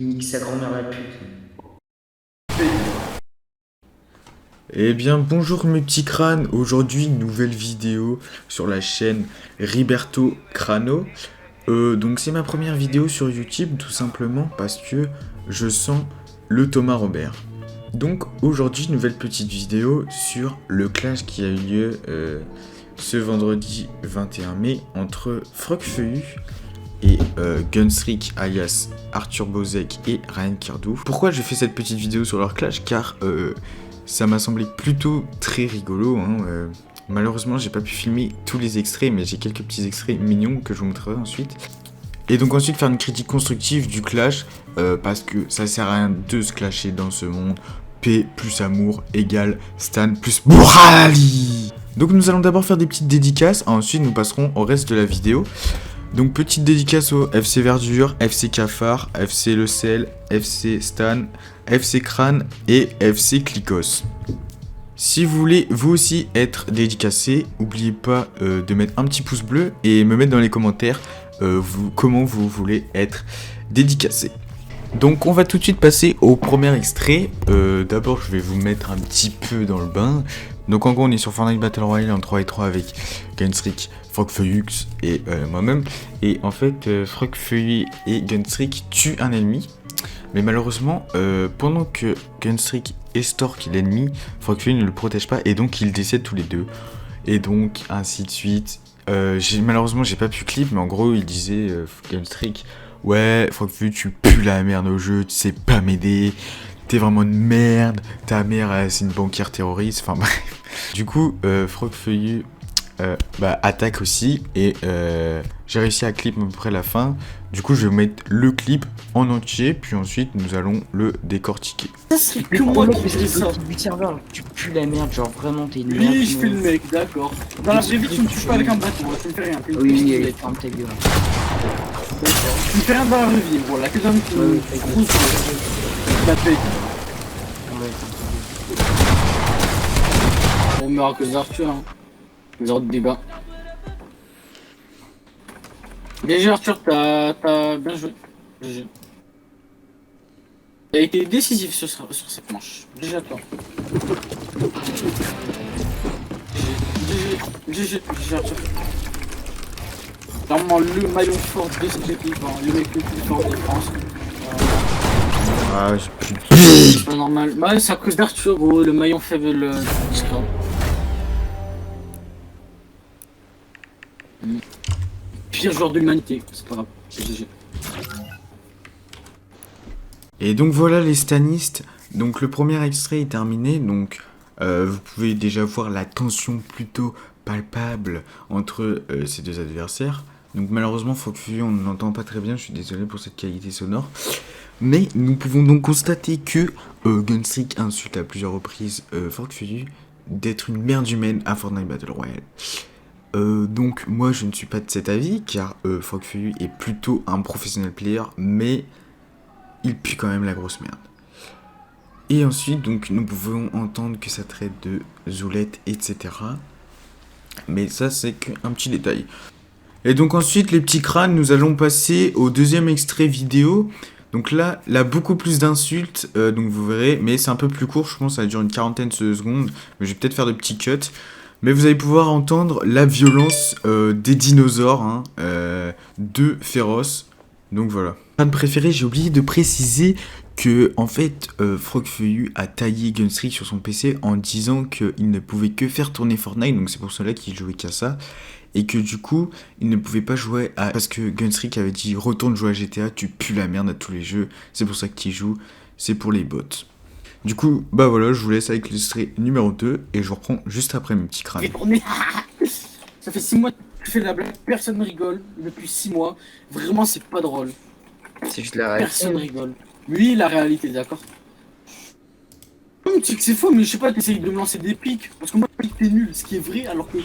Nique sa grand-mère la pute. Eh bien bonjour mes petits crânes, aujourd'hui nouvelle vidéo sur la chaîne Riberto Crano. Donc c'est ma première vidéo sur YouTube tout simplement parce que je sens le Thomas Robert. Donc aujourd'hui nouvelle petite vidéo sur le clash qui a eu lieu ce vendredi 21 mai entre Frogfeuillu et Gunstreak alias Arthur Bozek et Ryan Kirdou. Pourquoi j'ai fait cette petite vidéo sur leur clash? Car ça m'a semblé plutôt très rigolo. Malheureusement, j'ai pas pu filmer tous les extraits, mais j'ai quelques petits extraits mignons que je vous montrerai ensuite. Et donc ensuite faire une critique constructive du clash, parce que ça sert à rien de se clasher dans ce monde. Paix plus amour égale Stan plus Morali. Donc nous allons d'abord faire des petites dédicaces, ensuite nous passerons au reste de la vidéo. Donc petite dédicace au FC Verdure, FC Cafard, FC Le Sel, FC Stan, FC Crâne et FC Clicos. Si vous voulez vous aussi être dédicacé, n'oubliez pas de mettre un petit pouce bleu et me mettre dans les commentaires comment vous voulez être dédicacé. Donc on va tout de suite passer au premier extrait. D'abord je vais vous mettre un petit peu dans le bain. Donc en gros on est sur Fortnite Battle Royale en 3v3 avec Gunstreak, Frogfeuillux et moi-même. Et en fait Frogfeuillux et Gunstreak tuent un ennemi. Mais malheureusement pendant que Gunstreak estorque l'ennemi, Frogfeuillux ne le protège pas et donc ils décèdent tous les deux. Et donc ainsi de suite. Malheureusement j'ai pas pu clip mais en gros il disait Gunstreak: ouais, Frogfeuillux, tu pues la merde au jeu, tu sais pas m'aider, t'es vraiment une merde, ta mère c'est une banquière terroriste, enfin bref. Du coup, Frogfeuillux attaque aussi, et j'ai réussi à clip à peu près la fin. Du coup, je vais mettre le clip en entier, puis ensuite nous allons le décortiquer. Ça serait que moi qui fais ça. Du serveur, tu pues la merde, genre vraiment t'es une merde. Oui, je fais le mec, d'accord. Dans la vraie vie, tu me tues pas avec un bâton, ça me fait rien. Oui, ferme ta gueule. Tu me fais rien dans la vraie vie, voilà, que d'un petit la paix. On meurt à cause d'Arthur, hein. 0 de dégâts. GG Arthur, t'as bien joué. GG. T'as été décisif sur cette manche. GG à toi. GG Arthur. Clairement le maillon fort de cette équipe, hein. Le mec le plus fort de France. Ah, j'ai plus de... C'est pas normal. Bah c'est à cause d'Arthur, gros, le maillon faible Discord. Pire joueur de l'humanité, c'est pas grave. GG. Et donc voilà les stanistes. Donc le premier extrait est terminé. Donc vous pouvez déjà voir la tension plutôt palpable entre ces deux adversaires. Donc malheureusement Frogfeuillux on ne l'entend pas très bien. Je suis désolé pour cette qualité sonore. Mais nous pouvons donc constater que Gunstreak insulte à plusieurs reprises Frogfeuillux d'être une merde humaine à Fortnite Battle Royale. Donc moi je ne suis pas de cet avis car Frogfeuillux est plutôt un professionnel player, mais il pue quand même la grosse merde. Et ensuite donc nous pouvons entendre que ça traite de zoulette, etc. Mais ça c'est qu'un petit détail. Et donc ensuite les petits crânes, nous allons passer au deuxième extrait vidéo. Donc là beaucoup plus d'insultes, donc vous verrez, mais c'est un peu plus court, je pense que ça dure une quarantaine de secondes, mais je vais peut-être faire de petits cuts. Mais vous allez pouvoir entendre la violence des dinosaures, hein, de féroces. Donc voilà. Fan préféré, j'ai oublié de préciser que en fait Frogfeuillux a taillé Gunstreak sur son PC en disant qu'il ne pouvait que faire tourner Fortnite, donc c'est pour cela qu'il jouait qu'à ça. Et que du coup, il ne pouvait pas jouer à... Parce que Gunstreak avait dit: retourne jouer à GTA, tu pues la merde à tous les jeux, c'est pour ça que tu y joues, c'est pour les bots. Du coup, bah voilà, je vous laisse avec l'extrait numéro 2 et je vous reprends juste après mes petits crânes. Ça fait 6 mois que tu fais de la blague, personne ne rigole depuis 6 mois. Vraiment, c'est pas drôle. C'est juste la réalité. Personne rigole. Oui, la réalité, d'accord. Tu sais que c'est faux, mais je sais pas, t'essayes de me lancer des pics. Parce que moi, je dis que t'es nul, ce qui est vrai, alors que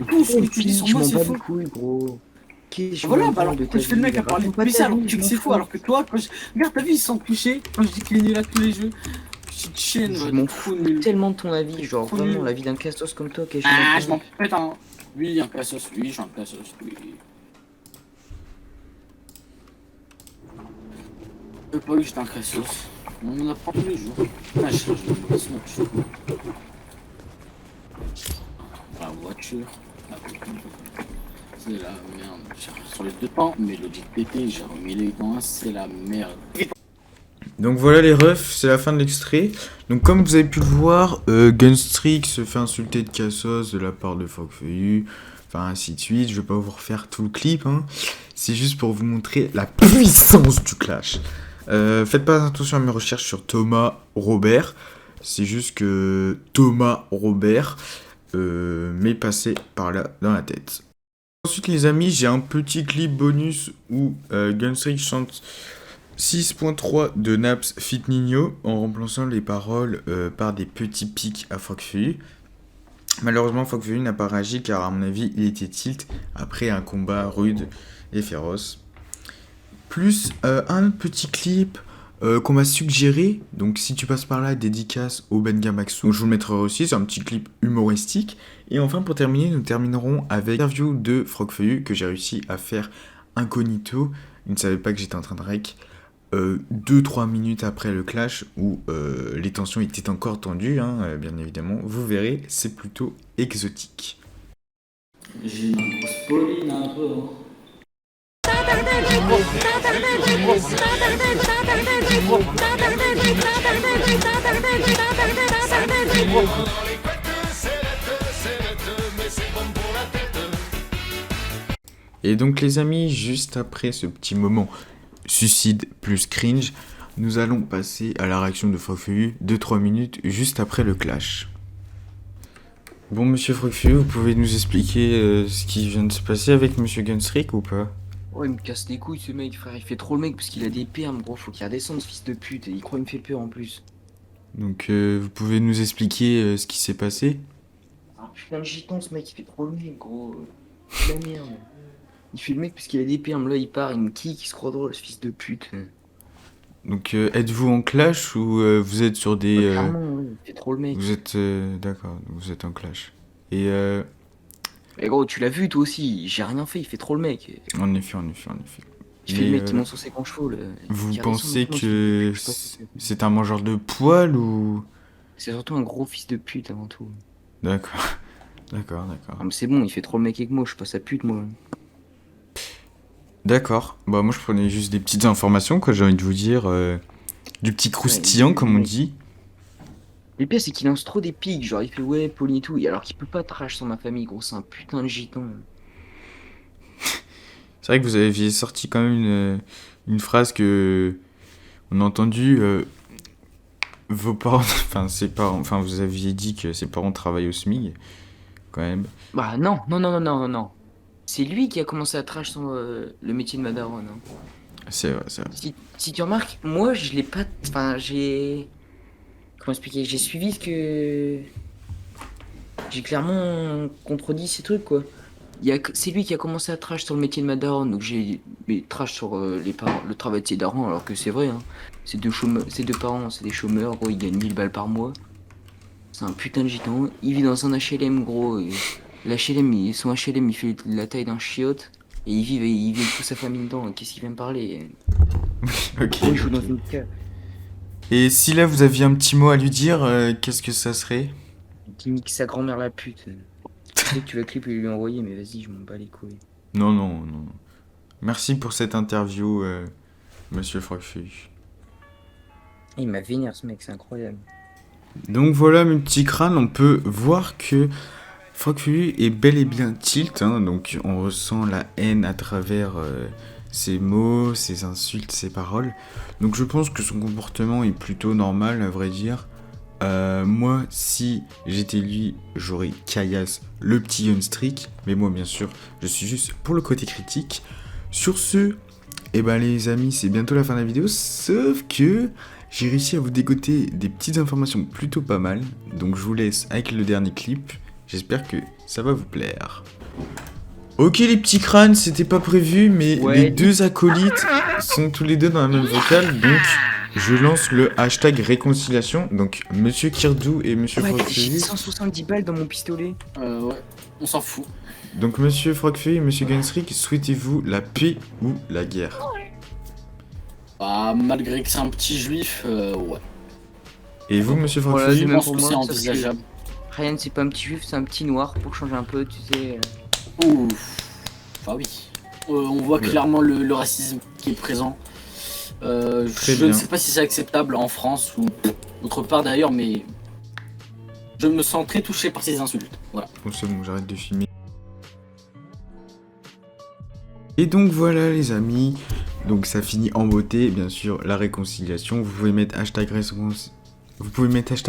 tout ce que tu dis sur moi, c'est faux. Couilles, gros. Voilà, bah alors pourquoi je fais le mec à parler de ça alors que tu sais que c'est faux, alors que toi, quand je... Regarde ta vie, ils sont touchés quand je dis qu'il est nul à tous les jeux. Petite chienne, Je m'en fous tellement de ton avis, genre vraiment la vie d'un castos comme toi, quelque chose. Ah, je m'en pète un. Oui, un cassos, oui, j'ai un cassos, oui. Pas que j'étais un cressos. On en apprend tous les jours. Ah, je change de mauvaise note. La voiture. La voiture. C'est la merde. Sur les deux temps, Mélodie pété, j'ai remis les dents, c'est la merde. Donc voilà les refs, c'est la fin de l'extrait. Donc comme vous avez pu le voir, Gunstreak se fait insulter de Cassos de la part de Frogfeuillu, enfin ainsi de suite. Je vais pas vous refaire tout le clip, hein. C'est juste pour vous montrer la puissance du clash. Faites pas attention à mes recherches sur Thomas Robert. C'est juste que Thomas Robert m'est passé par là dans la tête. Ensuite les amis, j'ai un petit clip bonus où Gunstreak chante 6.3 de Naps Fit Nino en remplaçant les paroles par des petits pics à Frogfeuillu. Malheureusement Frogfeuillu n'a pas réagi car à mon avis il était tilt après un combat rude et féroce. Plus un petit clip qu'on m'a suggéré, donc si tu passes par là, dédicace au Benga Maxou, donc je vous le mettrai aussi, c'est un petit clip humoristique. Et enfin pour terminer, nous terminerons avec l'interview de Frogfeuillu que j'ai réussi à faire incognito. Il ne savait pas que j'étais en train de rec. 2-3 minutes après le clash où les tensions étaient encore tendues, hein, bien évidemment. Vous verrez, c'est plutôt exotique. J'ai une grosse pauline un peu. Et donc les amis, juste après ce petit moment suicide plus cringe, nous allons passer à la réaction de Frogfeuillu 2-3 minutes juste après le clash. Bon monsieur Frogfeuillu, vous pouvez nous expliquer ce qui vient de se passer avec monsieur Gunstreak ou pas? Oh, il me casse les couilles ce mec, frère. Il fait trop le mec parce qu'il a des permes, gros. Faut qu'il redescende ce fils de pute. Et il croit qu'il me fait peur en plus. Donc vous pouvez nous expliquer ce qui s'est passé? Ah putain de gitan, ce mec, il fait trop le mec, gros. C'est la merde. Il fait le mec parce qu'il a des permes. Là, il part, il me kick, il se croit drôle, ce fils de pute. Donc êtes-vous en clash ou vous êtes sur des... Clairement, ouais, il fait trop le mec. Vous êtes... D'accord, vous êtes en clash. Et Mais gros, tu l'as vu toi aussi. J'ai rien fait, il fait trop le mec. en effet. Il fait le Mais, mec qui monte sur ses grands chevaux, là. vous Qui pensez redescend que maintenant, je sais pas. c'est un mangeur de poils ou... C'est surtout un gros fils de pute avant tout. D'accord. D'accord. Ah, mais c'est bon, il fait trop le mec avec moi, je suis pas sa pute, moi. D'accord. Bah moi je prenais juste des petites informations, quoi, j'ai envie de vous dire. Du petit croustillant, comme on dit. Le pire, c'est qu'il lance trop des pics, genre il fait ouais, Pauline et tout, et alors qu'il peut pas trash sur ma famille, gros, c'est un putain de gitan. C'est vrai que vous aviez sorti quand même une phrase que... On a entendu... vos parents... Enfin, ses parents... Enfin, vous aviez dit que ses parents travaillent au SMIG, quand même. Bah non. C'est lui qui a commencé à trash sur le métier de ma daronne. Hein. C'est vrai. Si tu remarques, moi je l'ai pas. Enfin, j'ai. Comment expliquer? J'ai suivi ce que. J'ai clairement contredit ces trucs, quoi. C'est lui qui a commencé à trash sur le métier de ma daronne, donc j'ai trash sur le travail de ses darons, alors que c'est vrai, hein. Ces deux parents, c'est des chômeurs, gros, ils gagnent 1000 balles par mois. C'est un putain de gitan. Il vit dans un HLM, gros. L'HLM, son HLM, il fait la taille d'un chiotte. Et il vit avec toute sa famille dedans. Qu'est-ce qu'il vient me parler? Ok. Il joue dans une cave. Et si là vous aviez un petit mot à lui dire, qu'est-ce que ça serait? Il nique sa grand-mère la pute. Je sais que tu vas clip et lui envoyer, mais vas-y, je m'en bats les couilles. Non. Merci pour cette interview, monsieur Frogfeuillu. Il m'a vénère ce mec, c'est incroyable. Donc voilà mes petits crânes, on peut voir que Frogfeuillu est bel et bien tilt, hein, donc on ressent la haine à travers ses mots, ses insultes, ses paroles. Donc je pense que son comportement est plutôt normal à vrai dire. Moi, si j'étais lui, j'aurais caillasse le petit Gunstreak, mais moi bien sûr, je suis juste pour le côté critique. Sur ce, eh ben les amis, c'est bientôt la fin de la vidéo, sauf que j'ai réussi à vous dégoter des petites informations plutôt pas mal, donc je vous laisse avec le dernier clip, j'espère que ça va vous plaire. Ok les petits crânes, c'était pas prévu, mais Ouais. les deux acolytes sont tous les deux dans la même vocale, donc je lance le hashtag réconciliation, donc Monsieur Kirdou et Monsieur Ouais, j'ai Frogfeuillu. 170 balles dans mon pistolet. Ouais, on s'en fout. Donc Monsieur Frogfeuillu et Monsieur Gunstreak, souhaitez-vous la paix ou la guerre? Bah, malgré que c'est un petit juif, ouais. Et vous, monsieur Voilà, Farfouille? c'est Je même pense pour que moi, c'est sauf que- envisageable. Ryan, c'est pas un petit juif, c'est un petit noir pour changer un peu, tu sais. Ouf. Bah oui. On voit Ouais. clairement le racisme qui est présent. Très Je bien. ne sais pas si c'est acceptable en France ou autre part d'ailleurs, mais je me sens très touché par ces insultes. Voilà. Bon, c'est bon, j'arrête de filmer. Et donc voilà les amis, donc ça finit en beauté, bien sûr, la réconciliation. Vous pouvez mettre hashtag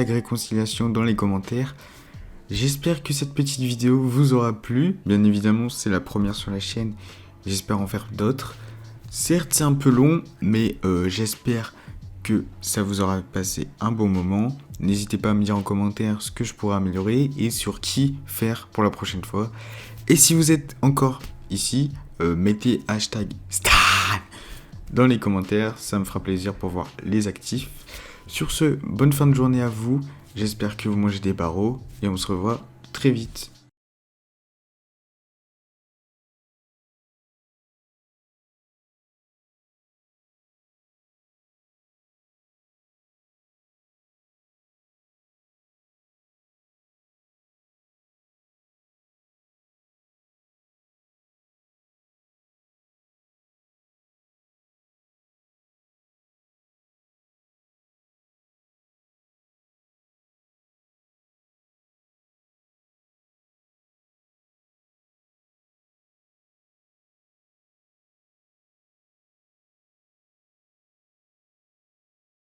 réconciliation dans les commentaires. J'espère que cette petite vidéo vous aura plu. Bien évidemment, c'est la première sur la chaîne. J'espère en faire d'autres. Certes, c'est un peu long, mais j'espère que ça vous aura passé un bon moment. N'hésitez pas à me dire en commentaire ce que je pourrais améliorer et sur qui faire pour la prochaine fois. Et si vous êtes encore ici, mettez hashtag Stan dans les commentaires, ça me fera plaisir pour voir les actifs. Sur ce, bonne fin de journée à vous, j'espère que vous mangez des barreaux et on se revoit très vite.